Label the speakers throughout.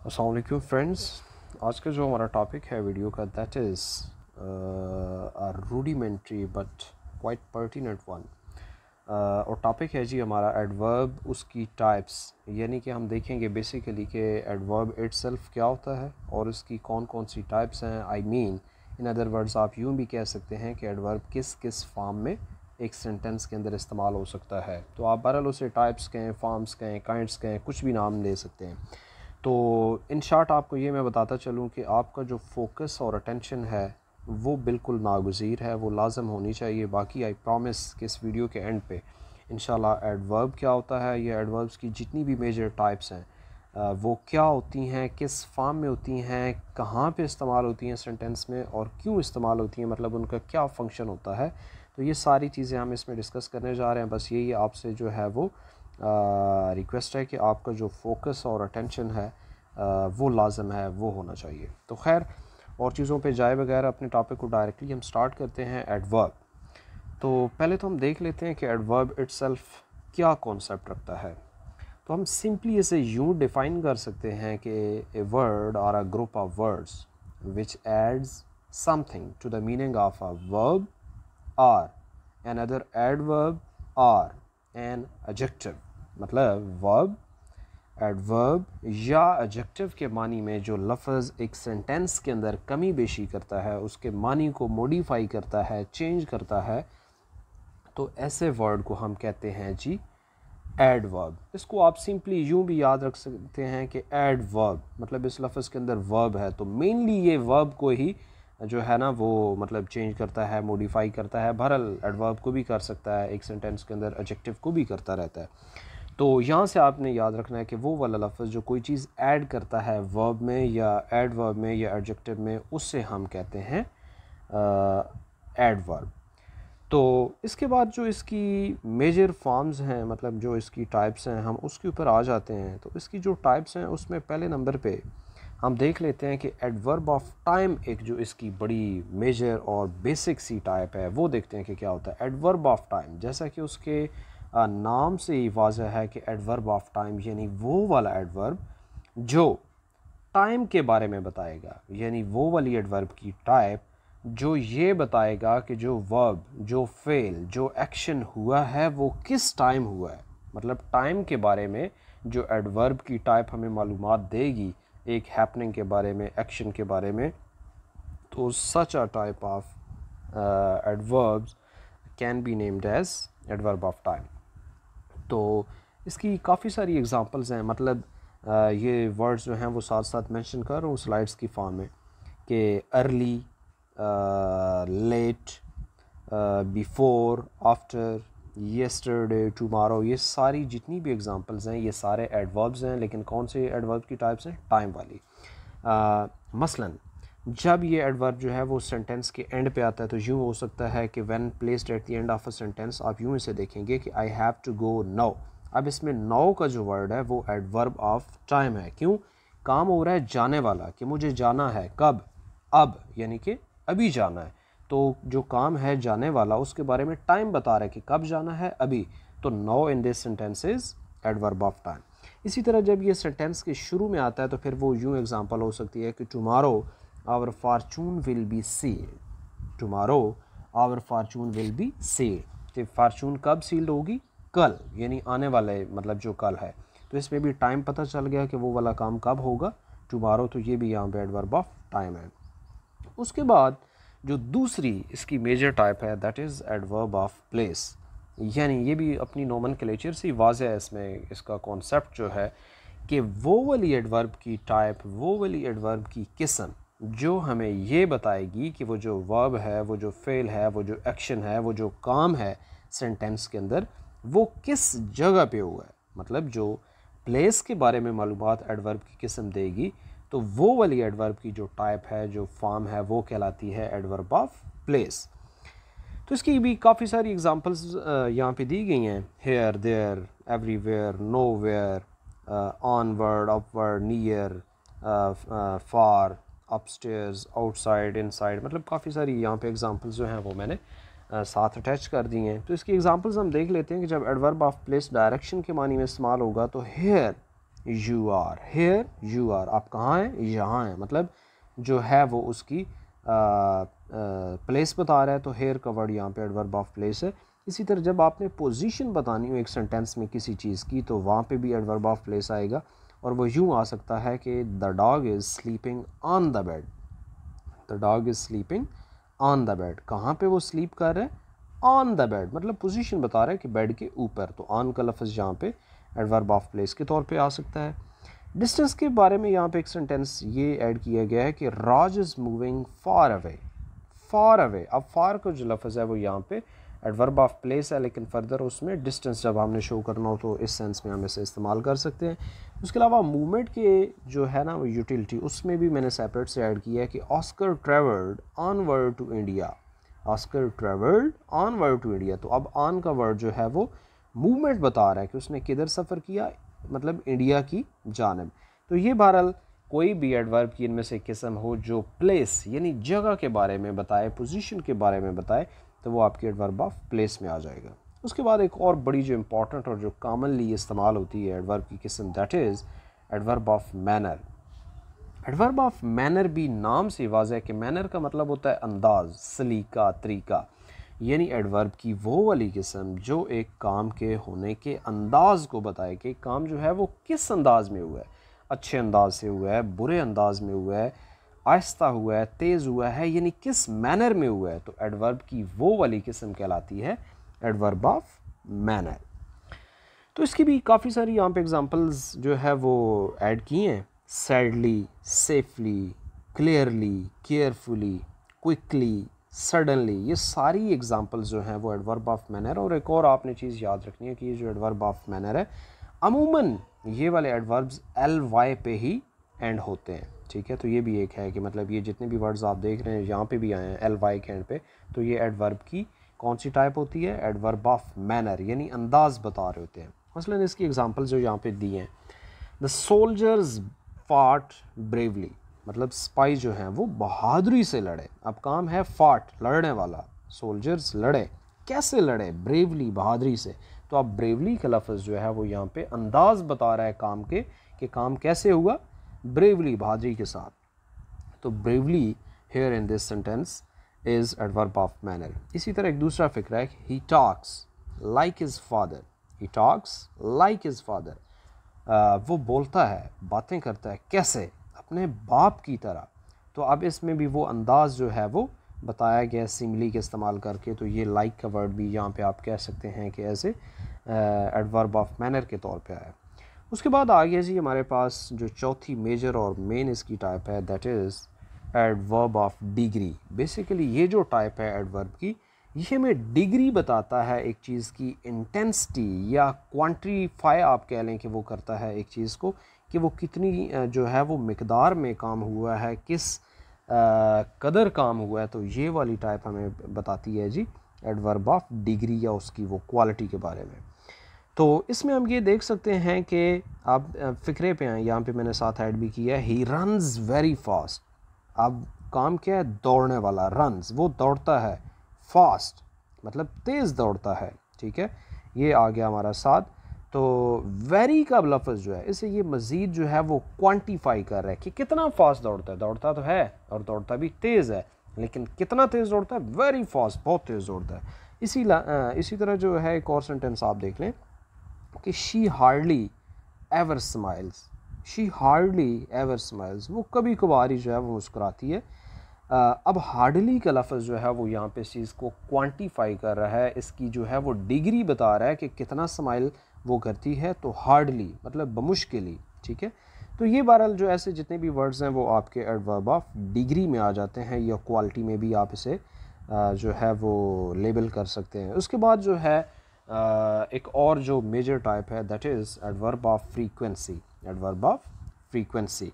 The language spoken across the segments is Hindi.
Speaker 1: अस्सलाम वालेकुम फ्रेंड्स। आज का जो हमारा टॉपिक है वीडियो का that is rudimentary but quite pertinent one. और टॉपिक है जी हमारा एडवर्ब, उसकी टाइप्स। यानी कि हम देखेंगे बेसिकली कि एडवर्ब इटसेल्फ क्या होता है और इसकी कौन कौन सी टाइप्स हैं। I mean in other words आप यूँ भी कह सकते हैं कि एडवर्ब किस किस फॉर्म में एक सेंटेंस के अंदर इस्तेमाल हो सकता है। तो आप बहरहाल उसे टाइप्स कहें, फॉर्म्स कहें, काइंड्स कहें, कुछ भी नाम ले सकते हैं। तो इन शॉर्ट आपको ये मैं बताता चलूँ कि आपका जो फोकस और अटेंशन है वो बिल्कुल नागुज़ीर है, वो लाजम होनी चाहिए। बाकी आई प्रॉमिस कि इस वीडियो के एंड पे इंशाल्लाह एडवर्ब क्या होता है, ये एडवर्ब्स की जितनी भी मेजर टाइप्स हैं वो क्या होती हैं, किस फॉर्म में होती हैं, कहाँ पे इस्तेमाल होती हैं सेंटेंस में और क्यों इस्तेमाल होती हैं, मतलब उनका क्या फ़ंक्शन होता है। तो ये सारी चीज़ें हम इसमें डिस्कस करने जा रहे हैं। बस यही आपसे जो है वो रिक्वेस्ट है कि आपका जो फोकस और अटेंशन है वो लाजम है, वो होना चाहिए। तो खैर और चीज़ों पे जाए बगैर अपने टॉपिक को डायरेक्टली हम स्टार्ट करते हैं एडवर्ब। तो पहले तो हम देख लेते हैं कि एडवर्ब इटसेल्फ क्या कॉन्सेप्ट रखता है। तो हम सिंपली इसे यूँ डिफ़ाइन कर सकते हैं कि ए वर्ड और a group of words which adds something to the meaning of a verb और another adverb और an adjective। मतलब वर्ब, एडवर्ब या एडजेक्टिव के मानी में जो लफ्ज़ एक सेंटेंस के अंदर कमी बेशी करता है, उसके मानी को मॉडिफाई करता है, चेंज करता है, तो ऐसे वर्ड को हम कहते हैं जी एडवर्ब। इसको आप सिंपली यूँ भी याद रख सकते हैं कि एडवर्ब मतलब इस लफ्ज़ के अंदर वर्ब है, तो मेनली ये वर्ब को ही जो है ना वो मतलब चेंज करता है, मॉडिफाई करता है। बहरहाल एडवर्ब को भी कर सकता है, एक सेंटेंस के अंदर एडजेक्टिव को भी करता रहता है। तो यहाँ से आपने याद रखना है कि वो वाला लफ्ज़ जो कोई चीज़ ऐड करता है वर्ब में या एडवर्ब में या एडजेक्टिव में, उससे हम कहते हैं एडवर्ब। तो इसके बाद जो इसकी मेजर फॉर्म्स हैं, मतलब जो इसकी टाइप्स हैं, हम उसके ऊपर आ जाते हैं। तो इसकी जो टाइप्स हैं उसमें पहले नंबर पे हम देख लेते हैं कि एडवर्ब ऑफ टाइम एक जो इसकी बड़ी मेजर और बेसिक सी टाइप है, वो देखते हैं कि क्या होता है एडवर्ब ऑफ टाइम। जैसा कि उसके नाम से ही वाज़ह है कि एडवर्ब ऑफ टाइम यानी वो वाला एडवर्ब जो टाइम के बारे में बताएगा, यानी वो वाली एडवर्ब की टाइप जो ये बताएगा कि जो वर्ब, जो फेल, जो एक्शन हुआ है वो किस टाइम हुआ है। मतलब टाइम के बारे में जो एडवर्ब की टाइप हमें मालूमात देगी एक हैपनिंग के बारे में, एक्शन के बारे में। तो such a type of adverbs can be named as adverb of time. तो इसकी काफ़ी सारी एग्जांपल्स हैं। मतलब ये वर्ड्स जो हैं वो साथ साथ मेंशन कर रहा हूँ स्लाइड्स की फॉर्म में कि early, late, before, after, yesterday, tomorrow, ये सारी जितनी भी एग्जांपल्स हैं ये सारे एडवर्ब्स हैं। लेकिन कौन से एडवर्ब की टाइप्स हैं? टाइम वाली। मसलन जब ये एडवर्ब जो है वो सेंटेंस के एंड पे आता है तो यूँ हो सकता है कि when placed at the end of a sentence, आप यूँ इसे देखेंगे कि I have to go now. अब इसमें नाउ का जो वर्ड है वो एडवर्ब ऑफ टाइम है। क्यों? काम हो रहा है जाने वाला, कि मुझे जाना है कब? अब, यानी कि अभी जाना है। तो जो काम है जाने वाला उसके बारे में टाइम बता रहा है कि कब जाना है, अभी। तो now in this sentence is adverb of time. इसी तरह जब ये सेंटेंस के शुरू में आता है तो फिर वो यूँ एग्जांपल हो सकती है कि tomorrow our fortune will be sealed. Tomorrow our fortune will be sealed. कि फार्चून कब सील्ड होगी? कल, यानी आने वाले, मतलब जो कल है। तो इसमें भी टाइम पता चल गया कि वो वाला काम कब होगा, टुमारो। तो ये भी यहाँ पे एडवर्ब ऑफ टाइम है। उसके बाद जो दूसरी इसकी मेजर टाइप है that is adverb of place. यानी ये भी अपनी नोमेनक्लेचर से वाज़ है, इसमें इसका कॉन्सेप्ट जो है कि वो वाली एडवर्ब की टाइप, वो वाली एडवर्ब की किस्म जो हमें ये बताएगी कि वो जो वर्ब है, वो जो फेल है, वो जो एक्शन है, वो जो काम है सेंटेंस के अंदर, वो किस जगह पे हुआ है। मतलब जो प्लेस के बारे में मालूमात एडवर्ब की किस्म देगी, तो वो वाली एडवर्ब की जो टाइप है, जो फॉर्म है, वो कहलाती है एडवर्ब ऑफ प्लेस। तो इसकी भी काफ़ी सारी एग्जांपल्स यहाँ पे दी गई हैं। Here, there, everywhere, nowhere, onward, upward, near, far, upstairs, outside, inside. मतलब काफ़ी सारी यहाँ पे एग्जांपल्स जो हैं वो मैंने साथ अटैच कर दी हैं। तो इसकी एग्जांपल्स हम देख लेते हैं कि जब एडवर्ब ऑफ प्लेस डायरेक्शन के मानी में इस्तेमाल होगा तो here you are, here you are, आप कहाँ हैं, यहाँ हैं, मतलब जो है वो उसकी प्लेस बता रहा है, तो हेयर का वर्ड यहाँ पे एडवर्ब ऑफ प्लेस है। इसी तरह जब आपने पोजीशन बतानी हो एक सेंटेंस में किसी चीज़ की, तो वहाँ पे भी एडवर्ब ऑफ प्लेस आएगा, और वो यूँ आ सकता है कि the dog is sleeping on the bed, the dog is sleeping on the bed, कहाँ पे वो स्लीप कर रहे हैं, ऑन द बेड, मतलब पोजीशन बता रहा है कि बेड के ऊपर, तो ऑन का लफ्ज़ यहाँ पे एडवर्ब ऑफ प्लेस के तौर पे आ सकता है। डिस्टेंस के बारे में यहाँ पे एक सेंटेंस ये ऐड किया गया है कि Raj is moving far away, far away. अब फार का जो लफ्ज़ है वो यहाँ पे एडवर्ब ऑफ प्लेस है, लेकिन फर्दर उसमें डिस्टेंस जब हमने शो करना हो तो इस सेंस में हम इसे इस्तेमाल कर सकते हैं। उसके अलावा मूवमेंट के जो है ना वो यूटिलिटी, उसमें भी मैंने सेपरेट से ऐड किया है कि Oscar travelled onward to India, Oscar travelled onward to India. तो अब ऑन का वर्ड जो है वो मूवमेंट बता रहा है कि उसने किधर सफ़र किया, मतलब इंडिया की जानब। तो ये बहरहाल कोई भी एडवर्ब की इनमें से किस्म हो जो प्लेस यानी जगह के बारे में बताए, पोजीशन के बारे में बताए, तो वो आपकी एडवर्ब ऑफ प्लेस में आ जाएगा। उसके बाद एक और बड़ी जो इम्पॉर्टेंट और जो कॉमनली इस्तेमाल होती है एडवर्ब की किस्म, that is adverb of manner. Adverb of manner भी नाम से वाज़ह है कि मैनर का मतलब होता है अंदाज़, सलीका, तरीका, यानी एडवर्ब की वो वाली किस्म जो एक काम के होने के अंदाज़ को बताए कि काम जो है वो किस अंदाज में हुआ है, अच्छे अंदाज से हुआ है, बुरे अंदाज में हुआ है, आहिस्ता हुआ है, तेज़ हुआ है, यानी किस मैनर में हुआ है। तो एडवर्ब की वो वाली किस्म कहलाती है एडवर्ब ऑफ मैनर। तो इसकी भी काफ़ी सारी यहाँ पे एग्जांपल्स जो है वो ऐड की हैं, sadly, safely, clearly, carefully, quickly, suddenly, ये सारी एग्जांपल्स जो हैं वो एडवर्ब ऑफ मैनर। और एक और आपने चीज़ याद रखनी है कि ये जो एडवर्ब ऑफ मैनर है, अमूमन ये वाले एडवर्ब्स एल वाई पे ही एंड होते हैं, ठीक है। तो ये भी एक है कि मतलब ये जितने भी वर्ड्स आप देख रहे हैं यहाँ पे भी आए हैं एल वाई के एंड पे, तो ये एडवर्ब की कौन सी टाइप होती है, एडवर्ब ऑफ मैनर, यानी अंदाज़ बता रहे होते हैं। मसलन इसकी एग्जांपल जो यहाँ पे दी हैं, द सोल्जर्स फाट ब्रेवली, मतलब स्पाई जो हैं वो बहादुरी से लड़े। अब काम है फाट, लड़ने वाला, सोल्जर्स लड़े, कैसे लड़े, ब्रेवली, बहादुरी से। तो अब ब्रेवली का लफ्ज़ जो है वो यहाँ पे अंदाज़ बता रहा है काम के, कि काम कैसे हुआ, ब्रेवली, बहादुरी के साथ। तो bravely here in this sentence is adverb of manner. इसी तरह एक दूसरा फिक्र है, he talks like his father, he talks like his father, वो बोलता है, बातें करता है कैसे, अपने बाप की तरह। तो अब इसमें भी वो अंदाज़ जो है वो बताया गया सिमिली के इस्तेमाल करके। तो ये लाइक का वर्ड भी यहाँ पे आप कह सकते हैं कि ऐसे एडवर्ब ऑफ मैनर के तौर पे आया। उसके बाद आ गया जी हमारे पास जो चौथी मेजर और मेन इसकी टाइप है, that is adverb of degree. Basically ये जो टाइप है एडवर्ब की, ये हमें डिग्री बताता है एक चीज़ की इंटेंसिटी, या क्वांटिफाई आप कह लें कि वो करता है एक चीज़ को, कि वो कितनी जो है वो मिकदार में काम हुआ है, किस कदर काम हुआ है। तो ये वाली टाइप हमें बताती है जी एडवर्ब ऑफ डिग्री, या उसकी वो क्वालिटी के बारे में। तो इसमें हम ये देख सकते हैं कि आप फ़िक्रे पे हैं, यहाँ पे मैंने साथ ऐड भी किया है, ही रन्स वेरी फास्ट। अब काम क्या है, दौड़ने वाला, रन्स, वो दौड़ता है, फास्ट मतलब तेज़ दौड़ता है, ठीक है, ये आ गया हमारा साथ। तो वेरी का लफ्ज़ जो है, इसे ये मज़ीद जो है वो क्वांटिफाई कर रहा है कि कितना फास्ट दौड़ता है, दौड़ता तो है और दौड़ता भी तेज़ है, लेकिन कितना तेज़ दौड़ता है, वेरी फास्ट, बहुत तेज़ दौड़ता है। इसी तरह जो है एक और सेंटेंस आप देख लें कि she hardly ever smiles, she hardly ever smiles, वो कभी कभार ही जो है वो मुस्कुराती है। अब हार्डली का लफ्ज़ जो है वो यहाँ पे इस चीज़ को क्वांटिफाई कर रहा है, इसकी जो है वो डिग्री बता रहा है कि कितना स्माइल वो करती है। तो हार्डली मतलब बमुश्किली, ठीक है। तो ये बहरहाल जो ऐसे जितने भी वर्ड्स हैं वो आपके एडवर्ब ऑफ डिग्री में आ जाते हैं, या क्वालिटी में भी आप इसे जो है वो लेबल कर सकते हैं। उसके बाद जो है एक और जो मेजर टाइप है, that is adverb of frequency, adverb of frequency.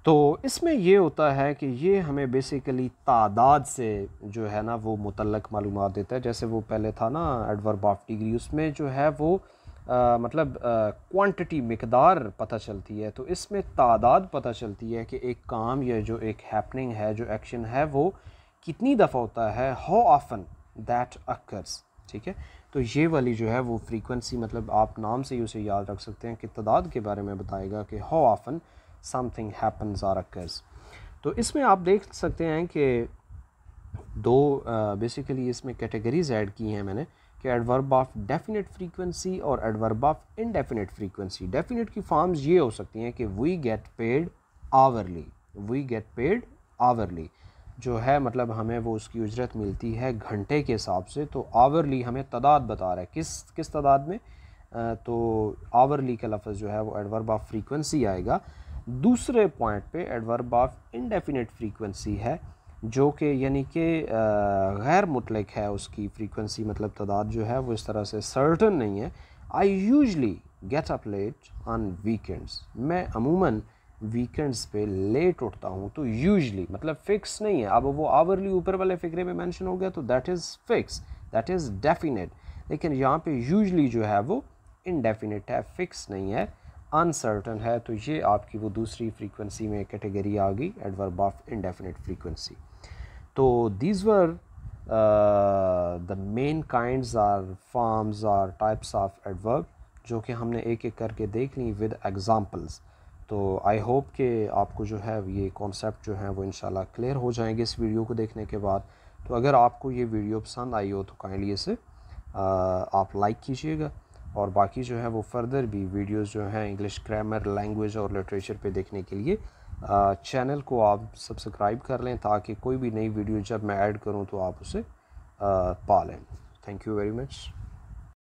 Speaker 1: तो इसमें ये होता है कि ये हमें बेसिकली तादाद से जो है ना वो मुतल्लक मालूमात देता है। जैसे वो पहले था ना एडवर्ब ऑफ डिग्री, उसमें जो है वो मतलब क्वांटिटी, मिकदार पता चलती है। तो इसमें तादाद पता चलती है कि एक काम या जो एक हैपनिंग है, जो एक्शन है, वो कितनी दफ़ा होता है, हाउ ऑफन दैट अकर्स, ठीक है। तो ये वाली जो है वो फ्रीक्वेंसी, मतलब आप नाम से ही उसे याद रख सकते हैं कि तादाद के बारे में बताएगा कि हाउ ऑफन समथिंग हैपन्स और अकर्स। तो इसमें आप देख सकते हैं कि दो बेसिकली इसमें कैटेगरीज ऐड की हैं मैंने, कि एडवर्ब ऑफ डेफिनेट फ्रीक्वेंसी और adverb of indefinite frequency. Definite की फॉर्म्स ये हो सकती हैं कि we get paid hourly, we get paid hourly जो है मतलब हमें वो उसकी उजरत मिलती है घंटे के हिसाब से। तो आवरली हमें तादाद बता रहा है, किस तादाद में, तो आवरली का लफ्ज़ जो है वो एडवर्ब ऑफ फ्रीक्वेंसी आएगा। दूसरे पॉइंट पे एडवर्ब ऑफ इनडेफिनेट फ्रीक्वेंसी है जो कि यानी कि गैर मुतलक है उसकी फ्रीक्वेंसी, मतलब तादाद जो है वो इस तरह से सर्टन नहीं है। I usually get up late on weekends, मैं अमूमन वीकेंड्स पे लेट उठता हूँ। तो यूजली मतलब फ़िक्स नहीं है। अब वो आवरली ऊपर वाले फिक्रे में मेंशन हो गया तो that is fix, that is definite. लेकिन यहाँ पे यूजली जो है वो इनडेफिनेट है, फिक्स नहीं है, अनसर्टन है। तो ये आपकी वो दूसरी फ्रीक्वेंसी में कैटेगरी आ गई, एडवर्ब ऑफ इनडेफिनेट फ्रीक्वेंसी। तो these were the main kinds are forms are types of adverb जो कि हमने एक एक करके देख ली विद एग्जांपल्स। तो आई होप कि आपको जो है ये कॉन्सेप्ट जो है वो इंशाल्लाह क्लियर हो जाएंगे इस वीडियो को देखने के बाद। तो अगर आपको ये वीडियो पसंद आई हो तो काइंडली इसे आप लाइक कीजिएगा, और बाकी जो है वो फर्दर भी वीडियोस जो हैं इंग्लिश ग्रामर, लैंग्वेज और लिटरेचर पे देखने के लिए चैनल को आप सब्सक्राइब कर लें ताकि कोई भी नई वीडियो जब मैं ऐड करूं तो आप उसे पा लें। Thank you very much.